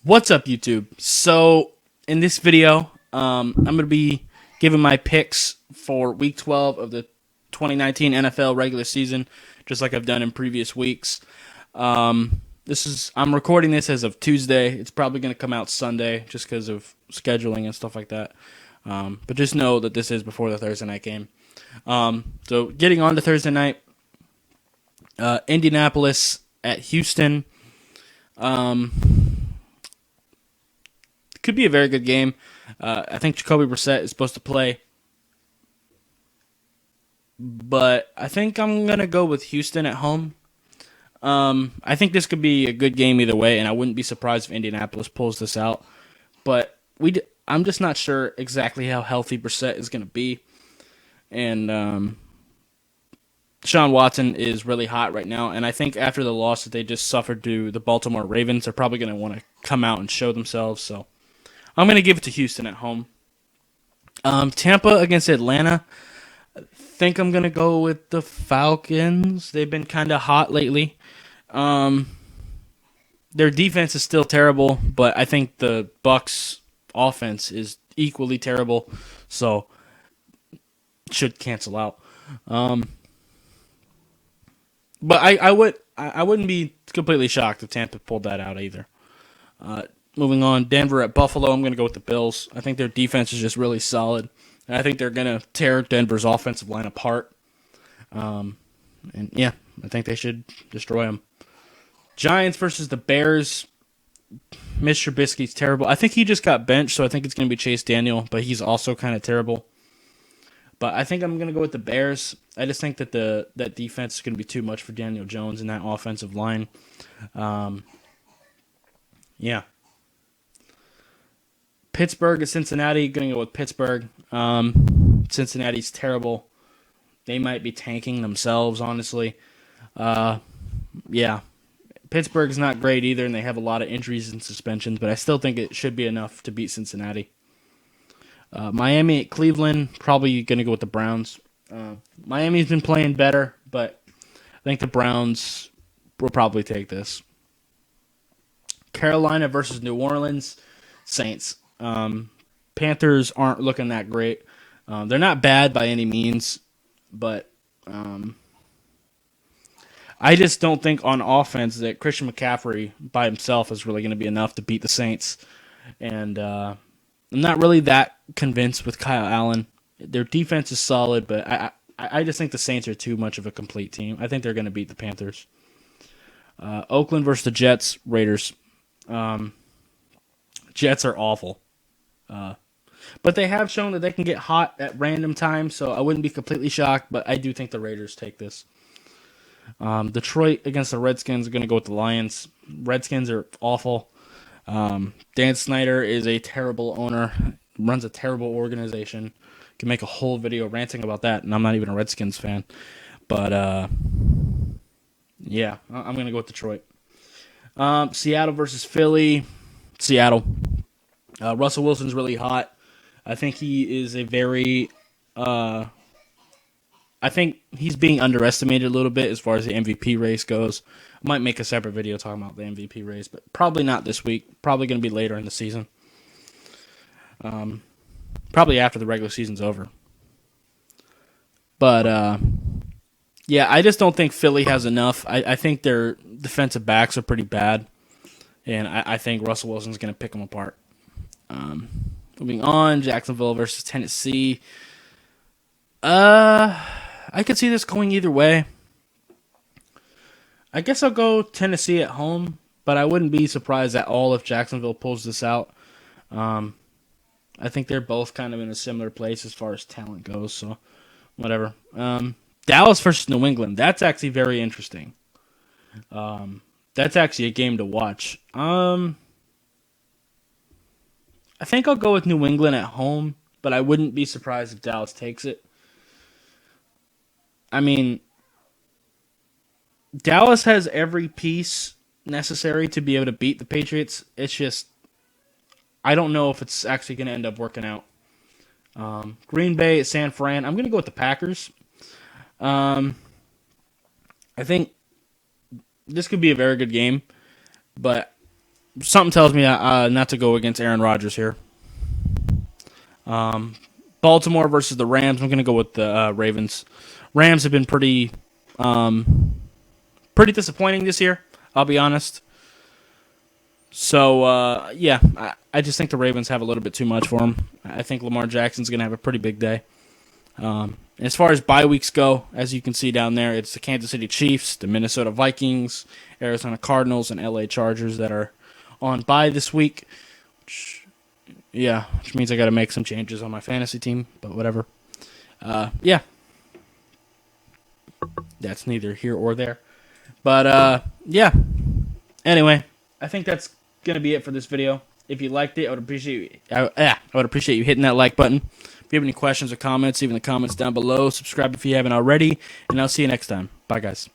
What's up, YouTube? So, in this video, I'm going to be giving my picks for Week 12 of the 2019 NFL regular season, just like I've done in previous weeks. I'm recording this as of Tuesday. It's probably going to come out Sunday, just because of scheduling and stuff like that. But just know that this is before the Thursday night game. So, getting on to Thursday night, Indianapolis at Houston. Could be a very good game. I think Jacoby Brissett is supposed to play. But I think I'm going to go with Houston at home. I think this could be a good game either way, and I wouldn't be surprised if Indianapolis pulls this out. But I'm just not sure exactly how healthy Brissett is going to be. And Sean Watson is really hot right now, and I think after the loss that they just suffered to the Baltimore Ravens, they're probably going to want to come out and show themselves. So I'm going to give it to Houston at home. Tampa against Atlanta. I think I'm going to go with the Falcons. They've been kind of hot lately. Their defense is still terrible, but I think the Bucs offense is equally terrible, so it should cancel out. But I wouldn't be completely shocked if Tampa pulled that out either. Moving on, Denver at Buffalo. I'm going to go with the Bills. I think their defense is just really solid. And I think they're going to tear Denver's offensive line apart. And yeah, I think they should destroy them. Giants versus the Bears. Mitch Trubisky's terrible. I think he just got benched, so I think it's going to be Chase Daniel, but he's also kind of terrible. But I think I'm going to go with the Bears. I just think that that defense is going to be too much for Daniel Jones in that offensive line. Yeah. Pittsburgh at Cincinnati. Going to go with Pittsburgh. Cincinnati's terrible. They might be tanking themselves, honestly. Yeah. Pittsburgh's not great either, and they have a lot of injuries and suspensions, but I still think it should be enough to beat Cincinnati. Miami at Cleveland. Probably going to go with the Browns. Miami's been playing better, but I think the Browns will probably take this. Carolina versus New Orleans. Saints. Panthers aren't looking that great. They're not bad by any means, but I just don't think on offense that Christian McCaffrey by himself is really going to be enough to beat the Saints. And I'm not really that convinced with Kyle Allen. Their defense is solid, but I just think the Saints are too much of a complete team. I think they're going to beat the Panthers. Oakland versus the Jets, Raiders. Jets are awful. But they have shown that they can get hot at random times, so I wouldn't be completely shocked, but I do think the Raiders take this. Detroit against the Redskins are going to go with the Lions. Redskins are awful. Dan Snyder is a terrible owner, runs a terrible organization. Can make a whole video ranting about that, and I'm not even a Redskins fan. But, yeah, I'm going to go with Detroit. Seattle versus Philly. Seattle. Russell Wilson's really hot. I think he is a very... I think he's being underestimated a little bit as far as the MVP race goes. I might make a separate video talking about the MVP race, but probably not this week. Probably going to be later in the season. Probably after the regular season's over. But, yeah, I just don't think Philly has enough. I think their defensive backs are pretty bad, and I think Russell Wilson's going to pick them apart. Moving on, Jacksonville versus Tennessee. I could see this going either way. I guess I'll go Tennessee at home, but I wouldn't be surprised at all if Jacksonville pulls this out. I think they're both kind of in a similar place as far as talent goes, so whatever. Dallas versus New England. That's actually very interesting. That's actually a game to watch. I think I'll go with New England at home, but I wouldn't be surprised if Dallas takes it. I mean, Dallas has every piece necessary to be able to beat the Patriots. It's just, I don't know if it's actually going to end up working out. Green Bay at San Fran. I'm going to go with the Packers. I think this could be a very good game, but something tells me not to go against Aaron Rodgers here. Baltimore versus the Rams. I'm going to go with the Ravens. Rams have been pretty disappointing this year, I'll be honest. So, I just think the Ravens have a little bit too much for them. I think Lamar Jackson's going to have a pretty big day. As far as bye weeks go, as you can see down there, it's the Kansas City Chiefs, the Minnesota Vikings, Arizona Cardinals, and LA Chargers that are on bye this week. Which means I got to make some changes on my fantasy team, but whatever. That's neither here or there. But, anyway, I think that's going to be it for this video. If you liked it, I would appreciate you hitting that like button. If you have any questions or comments, leave in the comments down below. Subscribe if you haven't already, and I'll see you next time. Bye, guys.